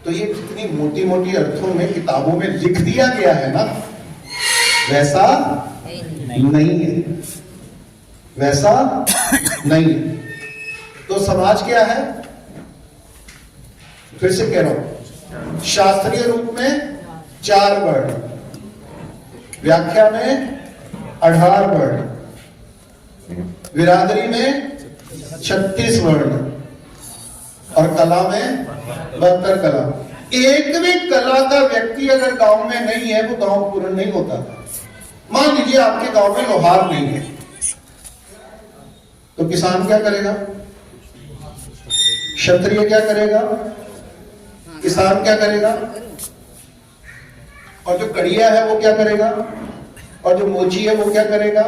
तो ये जितनी मोटी मोटी अर्थों में किताबों में लिख दिया गया है ना, वैसा नहीं है, वैसा नहीं है। तो समाज क्या है? फिर से कह रहा हूं, शास्त्रीय रूप में 4 वर्ण, व्याख्या में 18 वर्ण, विरादरी में 36 वर्ण और कला में 72 कला। एक भी कला का व्यक्ति अगर गांव में नहीं है वो गांव पूर्ण नहीं होता। मान लीजिए आपके गांव में लोहार नहीं है, तो किसान क्या करेगा? क्षत्रिय क्या करेगा? किसान क्या करेगा? और जो कड़िया है वो क्या करेगा? और जो मोची है वो क्या करेगा?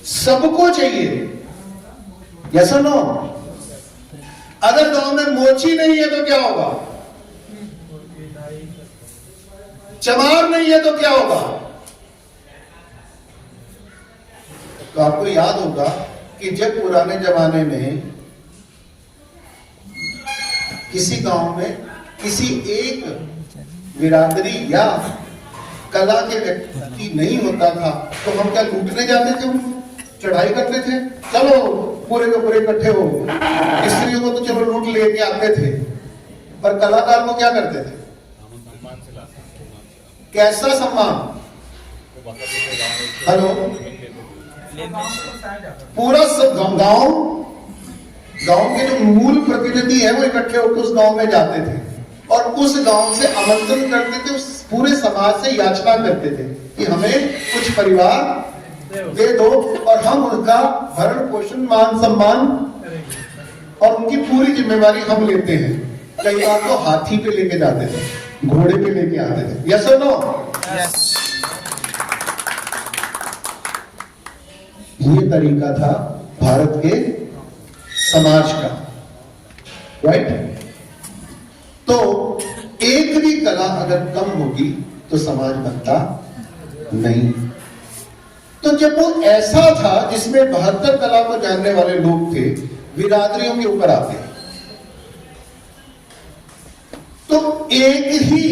सबको चाहिए, यस और नो? अगर गांव में मोची नहीं है तो क्या होगा? चमार नहीं है तो क्या होगा? तो आपको याद होगा कि जब पुराने जमाने में किसी गांव में किसी एक बिरादरी या कला के व्यक्ति नहीं होता था तो हम क्या लूटने जाते थे? उनको चढ़ाई करते थे, चलो पूरे के पूरे इकट्ठे हो। स्त्रियों को तो चलो लूट लेके आते थे, पर कलाकार को क्या करते थे? कैसा सम्मान? हेलो, पूरा सब गांव के जो मूल प्रतिनिधि है वो इकट्ठे होकर उस गांव में जाते थे और उस गांव से आमंत्रण करते थे, उस पूरे समाज से याचना करते थे कि हमें कुछ परिवार दे दो और हम उनका भरण पोषण, मान सम्मान और उनकी पूरी जिम्मेवारी हम लेते हैं। कई बार तो हाथी पे लेके जाते थे, घोड़े पे लेके आते थे, यस और नो? ये तरीका था भारत के समाज का, राइट? तो एक भी कला अगर कम होगी तो समाज बनता नहीं। तो जब वो ऐसा था जिसमें 72 कला को जानने वाले लोग थे, बिरादरियों के ऊपर आते, तो एक ही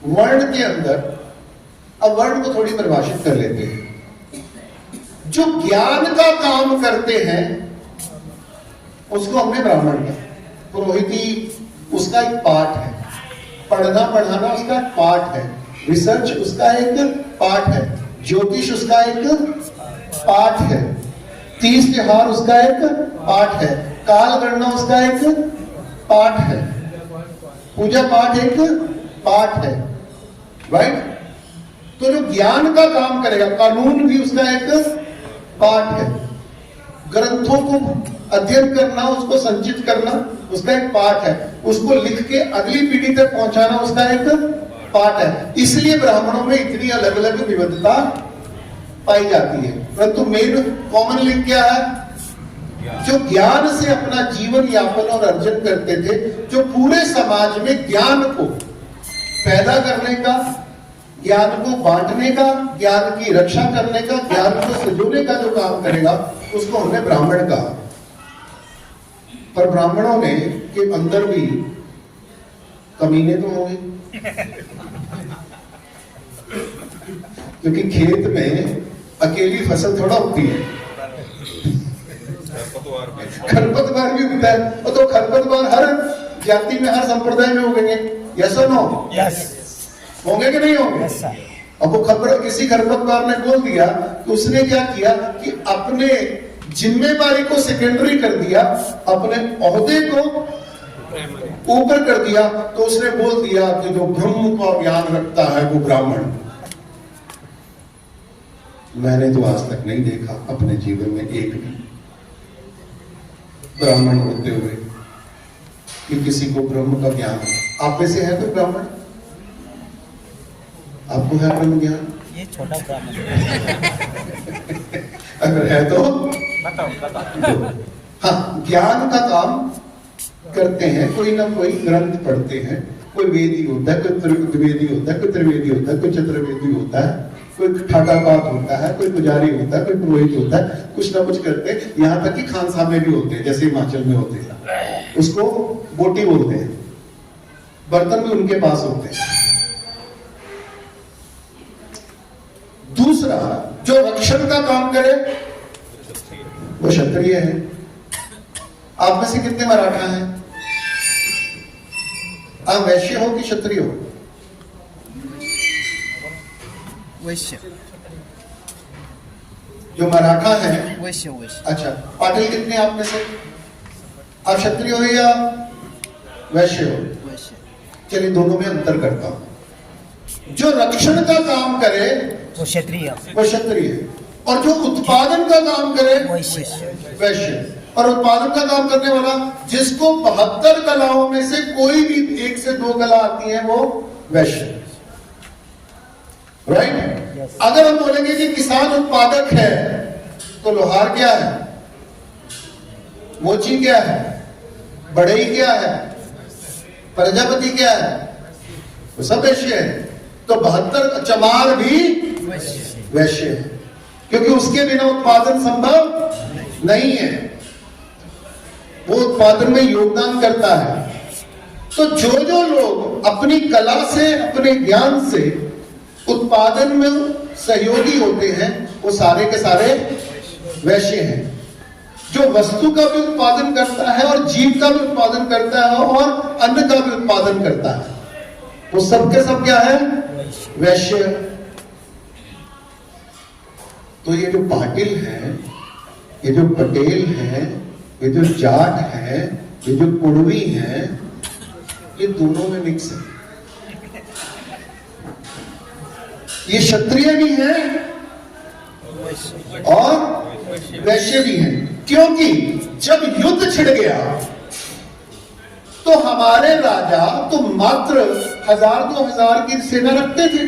वर्ण के अंदर, अब वर्ण को थोड़ी परिभाषित कर लेते हैं, जो ज्ञान का काम करते हैं उसको हमने ब्राह्मण का, पुरोहिती उसका एक पार्ट है, पढ़ना पढ़ाना उसका एक पार्ट है, रिसर्च उसका एक पार्ट है, ज्योतिष उसका एक पार्ट है, तीज त्योहार उसका एक पार्ट है, काल गणना उसका एक पार्ट है, पूजा पाठ एक पार्ट है, राइट? तो जो ज्ञान का काम करेगा, कानून भी उसका एक पार्ट है, ग्रंथों को अध्ययन करना, उसको संचित करना उसका एक पार्ट है, उसको लिख के अगली पीढ़ी तक पहुंचाना उसका एक पार्ट है। इसलिए ब्राह्मणों में इतनी अलग अलग विविधता पाई जाती है, परंतु मेन कॉमन लिंक क्या है? जो ज्ञान से अपना जीवन यापन और अर्जन करते थे, जो पूरे समाज में ज्ञान को पैदा करने का, ज्ञान को बांटने का, ज्ञान की रक्षा करने का, ज्ञान को संजोने का जो काम करेगा उसको हमने ब्राह्मण कहा। पर ब्राह्मणों ने के अंदर भी कमीने तो होंगे, क्योंकि खेत में अकेली फसल थोड़ा होती है, खरपतवार भी होता है, और तो खरपतवार हर जाति में, हर संप्रदाय में होंगे, यस और नो? यस। होंगे कि नहीं होंगे? yes, अब वो किसी खरपतवार ने बोल दिया तो उसने क्या किया कि अपने जिम्मेवारी को सेकेंडरी कर दिया, अपने ओहदे को ऊपर कर दिया, तो उसने बोल दिया कि जो ब्रह्म का ज्ञान रखता है वो ब्राह्मण। मैंने तो आज तक नहीं देखा अपने जीवन में एक भी ब्राह्मण होते हुए कि किसी को ब्रह्म का ज्ञान। आप में से है तो ब्राह्मण? आपको है ब्रह्म ज्ञान? ये छोटा ब्राह्मण अगर है तो बताओ। हाँ, ज्ञान का काम करते हैं, कोई ना कोई ग्रंथ पढ़ते हैं, कोई वेदी होता है, कोई द्विवेदी होता है, कोई त्रिवेदी होता है, कोई चतुर्वेदी होता है, कोई ठाटापात होता है, कोई पुजारी होता है, कोई पुरोहित होता है, कुछ ना कुछ करते हैं। यहाँ तक कि खानसा में भी होते हैं, जैसे हिमाचल में होते हैं, उसको बोटी बोलते हैं। बर्तन भी उनके पास होते हैं। दूसरा, जो रक्षण का काम करे वो क्षत्रिय है। आप में से कितने मराठा हैं? आप वैश्य हो कि क्षत्रिय हो? वैश्य। जो मराठा है वैश्य वैश्य। अच्छा, पाटिल कितने आप में से? आप क्षत्रिय हो या वैश्य हो? वैश्य। चलिए दोनों में अंतर करता हूं। जो रक्षण का काम करे वो क्षत्रिय। वो क्षत्रिय है, और जो उत्पादन का काम करे वैश्य। वैश्य। और उत्पादन का काम करने वाला, जिसको 72 कलाओं में से कोई भी 1 से 2 कला आती है, वो वैश्य। राइट? अगर हम बोलेंगे कि किसान उत्पादक है, तो लोहार क्या है, मोची क्या है, बढ़ई क्या है, प्रजापति क्या है, वो सब वैश्य है। तो 72 चमार भी वैश्य है, क्योंकि उसके बिना उत्पादन संभव नहीं है। वो उत्पादन में योगदान करता है। तो जो लोग अपनी कला से, अपने ज्ञान से उत्पादन में सहयोगी होते हैं, वो सारे के सारे वैश्य हैं। जो वस्तु का भी उत्पादन करता है और जीव का भी उत्पादन करता है और अन्न का भी उत्पादन करता है, वो सबके सब क्या है? वैश्य। तो ये जो पाटिल है, ये जो पटेल है, ये जो जाट है, ये जो कुड़वी है, ये दोनों में मिक्स है। ये क्षत्रिय भी है और वैश्य भी है। क्योंकि जब युद्ध छिड़ गया तो हमारे राजा तो मात्र 1000-2000 की सेना रखते थे।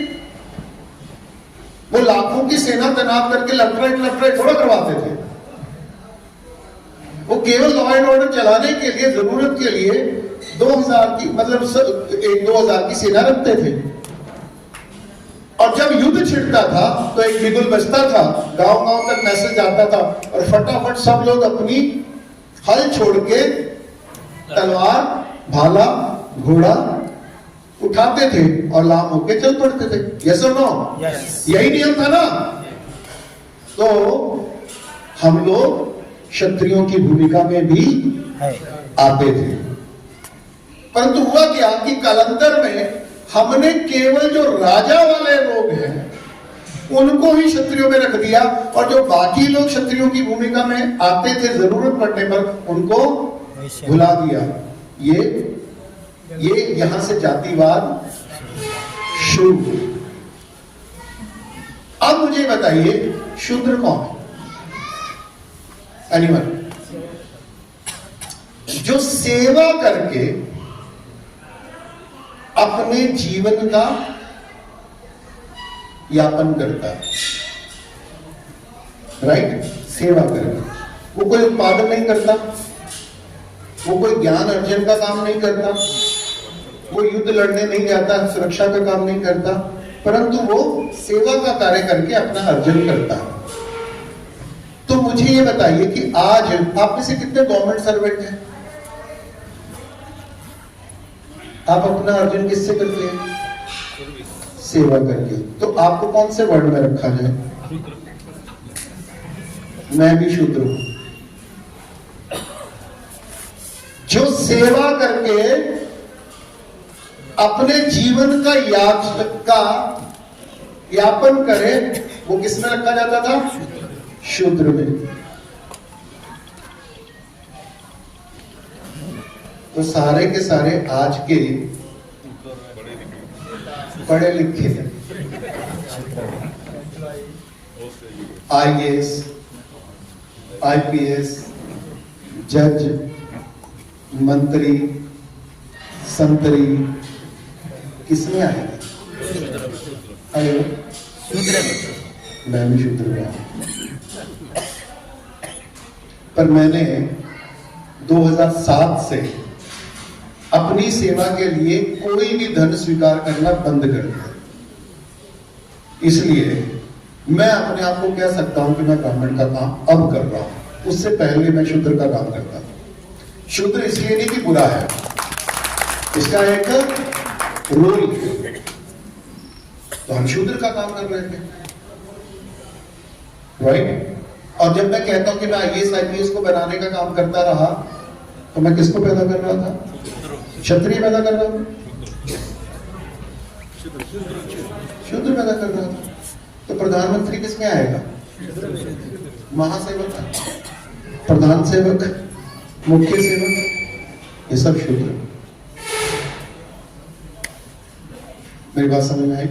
वो लाखों की सेना तैनात करके लफ्ट थोड़ा करवाते थे। वो केवल लॉ एंड ऑर्डर चलाने के लिए, जरूरत के लिए 2000 की, मतलब 1-2000 की सेना रखते थे। और जब युद्ध छिड़ता था तो एक बिगुल बजता था, गांव-गांव तक मैसेज आता था, और फटाफट सब लोग अपनी हल छोड़ के तलवार, भाला, घोड़ा उठाते थे और लाम होके चल पड़ते थे। यस और नो? यही नियम था ना। तो हम लोग क्षत्रियों की भूमिका में भी आते थे। परंतु हुआ क्या कि कालांतर में हमने केवल जो राजा वाले लोग हैं उनको ही क्षत्रियों में रख दिया, और जो बाकी लोग क्षत्रियों की भूमिका में आते थे जरूरत पड़ने पर, उनको भुला दिया। ये यहां से जातिवाद शुरू। अब मुझे बताइए, शूद्र कौन है? एनिमल जो सेवा करके अपने जीवन का यापन करता है। राइट? सेवा करके वो कोई उत्पादन नहीं करता, वो कोई ज्ञान अर्जन का काम नहीं करता, वो युद्ध लड़ने नहीं जाता, सुरक्षा का काम नहीं करता, परंतु वो सेवा का कार्य करके अपना अर्जन करता है। तो मुझे ये बताइए कि आज आप में से कितने गवर्नमेंट सर्वेंट हैं? आप अपना अर्जन किससे करते हैं? सेवा करके। तो आपको कौन से वर्ड में रखा जाए? मैं भी शूद्र हूं। जो सेवा करके अपने जीवन का यापन करे, वो किसमें रखा जाता था? शूद्र में। तो सारे के सारे आज के पढ़े लिखे IAS, IPS, जज, मंत्री, संतरी किसमें आएंगे? हेलो, मैं भी शूद्र में हूं। पर मैंने 2007 से अपनी सेवा के लिए कोई भी धन स्वीकार करना बंद कर दिया। इसलिए मैं अपने आप को कह सकता हूं कि मैं ब्राह्मण का काम अब कर रहा हूं, उससे पहले मैं शूद्र का काम करता था। शूद्र इसलिए नहीं कि बुरा है, इसका एक रोल है, तो हम शूद्र का काम कर रहे थे, राइट। और जब मैं कहता हूं कि मैं IAS को बनाने का काम करता रहा, तो मैं किसको पैदा कर रहा था? क्षत्रिय पैदा कर रहा था, शूद्र पैदा कर रहा था। तो प्रधानमंत्री किसमें आएगा? महासेवक, प्रधान सेवक, मुख्य सेवक, ये सब शूद्र। मेरी बात समझ में आई?